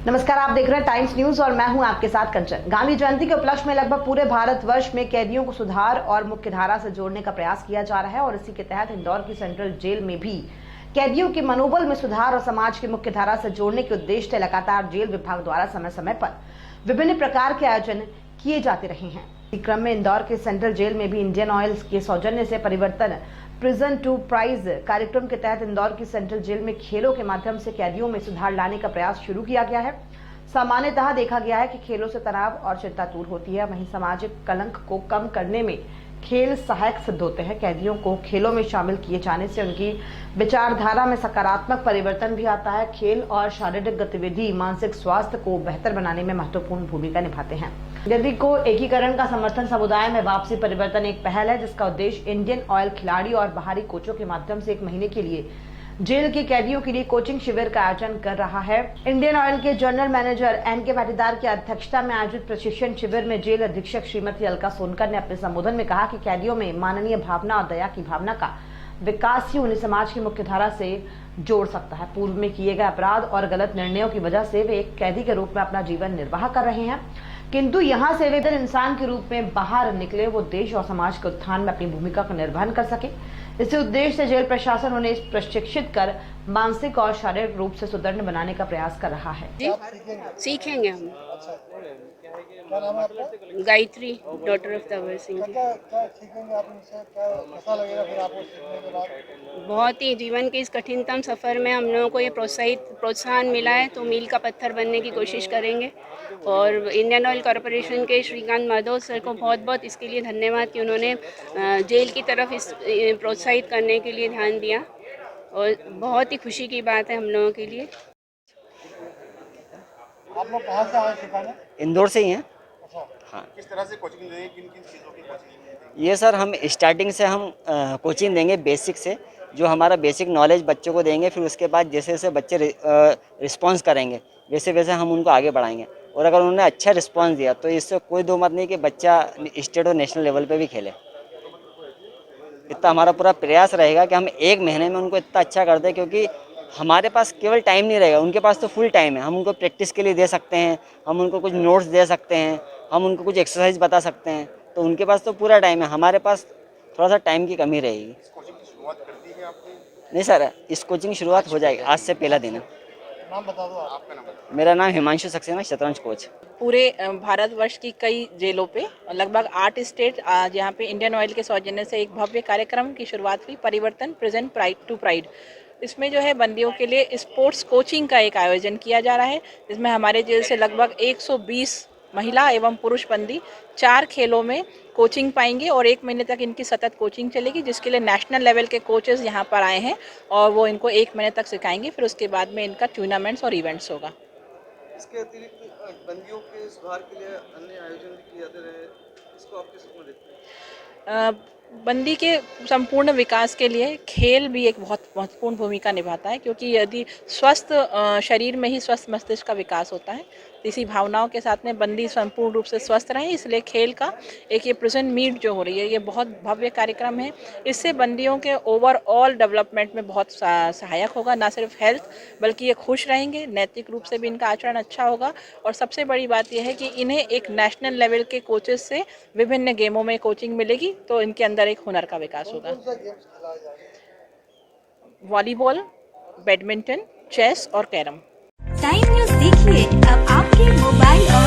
नमस्कार, आप देख रहे हैं टाइम्स न्यूज और मैं हूं आपके साथ कंचन। गांधी जयंती के उपलक्ष्य में लगभग पूरे भारतवर्ष में कैदियों को सुधार और मुख्यधारा से जोड़ने का प्रयास किया जा रहा है और इसी के तहत इंदौर की सेंट्रल जेल में भी कैदियों के मनोबल में सुधार और समाज की मुख्यधारा से जोड़ने के उद्देश्य से लगातार जेल विभाग द्वारा समय समय पर विभिन्न प्रकार के आयोजन किए जाते रहे हैं। इसी क्रम में इंदौर के सेंट्रल जेल में भी इंडियन ऑयल के सौजन्य से परिवर्तन प्रिजन टू प्राइज कार्यक्रम के तहत इंदौर की सेंट्रल जेल में खेलों के माध्यम से कैदियों में सुधार लाने का प्रयास शुरू किया गया है। सामान्यतः देखा गया है कि खेलों से तनाव और चिंता दूर होती है, वहीं सामाजिक कलंक को कम करने में खेल सहायक सिद्ध होते हैं। कैदियों को खेलों में शामिल किए जाने से उनकी विचारधारा में सकारात्मक परिवर्तन भी आता है। खेल और शारीरिक गतिविधि मानसिक स्वास्थ्य को बेहतर बनाने में महत्वपूर्ण भूमिका निभाते हैं। यदि को एकीकरण का समर्थन समुदाय में वापसी परिवर्तन एक पहल है जिसका उद्देश्य इंडियन ऑयल खिलाड़ी और बाहरी कोचों के माध्यम से 1 महीने के लिए जेल के कैदियों के लिए कोचिंग शिविर का आयोजन कर रहा है। इंडियन ऑयल के जनरल मैनेजर एन.के. पाटीदार की अध्यक्षता में आयोजित प्रशिक्षण शिविर में जेल अधीक्षक श्रीमती अलका सोनकर ने अपने संबोधन में कहा कि कैदियों में मानवीय भावना और दया की भावना का विकास ही उन्हें समाज की मुख्यधारा से जोड़ सकता है। पूर्व में किए गए अपराध और गलत निर्णयों की वजह से वे एक कैदी के रूप में अपना जीवन निर्वाह कर रहे हैं, किंतु यहाँ से वे इंसान के रूप में बाहर निकले वो देश और समाज के उत्थान में अपनी भूमिका का निर्वहन कर सके। इसी उद्देश्य से जेल प्रशासन उन्हें प्रशिक्षित कर मानसिक और शारीरिक रूप से सुदृढ़ बनाने का प्रयास कर रहा है। सीखेंगे हम। Gayatri, daughter of Tanwar Singh ji. बहुत ही जीवन के इस कठिनतम सफ़र में हम लोगों को ये प्रोत्साहन मिला है, तो मील का पत्थर बनने की कोशिश करेंगे। और इंडियन ऑयल कॉरपोरेशन के श्रीकांत माधव सर को बहुत बहुत इसके लिए धन्यवाद कि उन्होंने जेल की तरफ इस प्रोत्साहित करने के लिए ध्यान दिया, और बहुत ही खुशी की बात है हम लोगों के लिए। आप लोग कहाँ से आए सिखाने? इंदौर से ही हैं। अच्छा, हाँ। किस तरह से कोचिंग देंगे, किन किन चीज़ों की कोचिंग देंगे? ये सर हम स्टार्टिंग से हम कोचिंग देंगे बेसिक से, जो हमारा बेसिक नॉलेज बच्चों को देंगे। फिर उसके बाद जैसे जैसे बच्चे रिस्पॉन्स करेंगे वैसे वैसे हम उनको आगे बढ़ाएंगे, और अगर उन्होंने अच्छा रिस्पॉन्स दिया तो इससे कोई दो मत नहीं कि बच्चा स्टेट और नेशनल लेवल पे भी खेले। इतना हमारा पूरा प्रयास रहेगा कि हम 1 महीने में उनको इतना अच्छा कर दें, क्योंकि हमारे पास केवल टाइम नहीं रहेगा, उनके पास तो फुल टाइम है। हम उनको प्रैक्टिस के लिए दे सकते हैं, हम उनको कुछ नोट्स दे सकते हैं, हम उनको कुछ एक्सरसाइज बता सकते हैं, तो उनके पास तो पूरा टाइम है। हमारे पास थोड़ा सा टाइम की कमी रहेगी। इस कोचिंग की शुरुआत कर दी है आपने? नहीं सर, इस कोचिंग की शुरुआत हो जाएगी, आज से पहला दिन है। नाम बता दो, आपका नाम बता दो। मेरा नाम हिमांशु सक्सेना, शतरंज कोच। पूरे भारतवर्ष की कई जेलों पे लगभग 8 स्टेट जहाँ पे इंडियन ऑयल के सौजन्य से एक भव्य कार्यक्रम की शुरुआत हुई, परिवर्तन प्रेजेंट प्राइड टू प्राइड। इसमें जो है बंदियों के लिए स्पोर्ट्स कोचिंग का एक आयोजन किया जा रहा है, जिसमें हमारे जेल से लगभग 120 महिला एवं पुरुष बंदी 4 खेलों में कोचिंग पाएंगे, और 1 महीने तक इनकी सतत कोचिंग चलेगी, जिसके लिए नेशनल लेवल के कोचेस यहाँ पर आए हैं और वो इनको 1 महीने तक सिखाएंगे। फिर उसके बाद में इनका टूर्नामेंट्स और इवेंट्स होगा। इसके अतिरिक्त बंदियों के सुधार के लिए अन्य आयोजन भी किए जाते रहे, इसको आप किस रूप में देखते हैं? बंदी के संपूर्ण विकास के लिए खेल भी एक बहुत महत्वपूर्ण भूमिका निभाता है, क्योंकि यदि स्वस्थ शरीर में ही स्वस्थ मस्तिष्क का विकास होता है, तो इसी भावनाओं के साथ में बंदी संपूर्ण रूप से स्वस्थ रहे, इसलिए खेल का एक ये प्रिजन मीट जो हो रही है, ये बहुत भव्य कार्यक्रम है। इससे बंदियों के ओवरऑल डेवलपमेंट में बहुत सहायक होगा, ना सिर्फ हेल्थ बल्कि ये खुश रहेंगे, नैतिक रूप से भी इनका आचरण अच्छा होगा। और सबसे बड़ी बात यह है कि इन्हें एक नेशनल लेवल के कोचेस से विभिन्न गेमों में कोचिंग मिलेगी, तो इनके अंदर एक हुनर का विकास होगा। वॉलीबॉल, बैडमिंटन, चेस और कैरम। टाइम न्यूज़ देखिए अब आपके मोबाइल और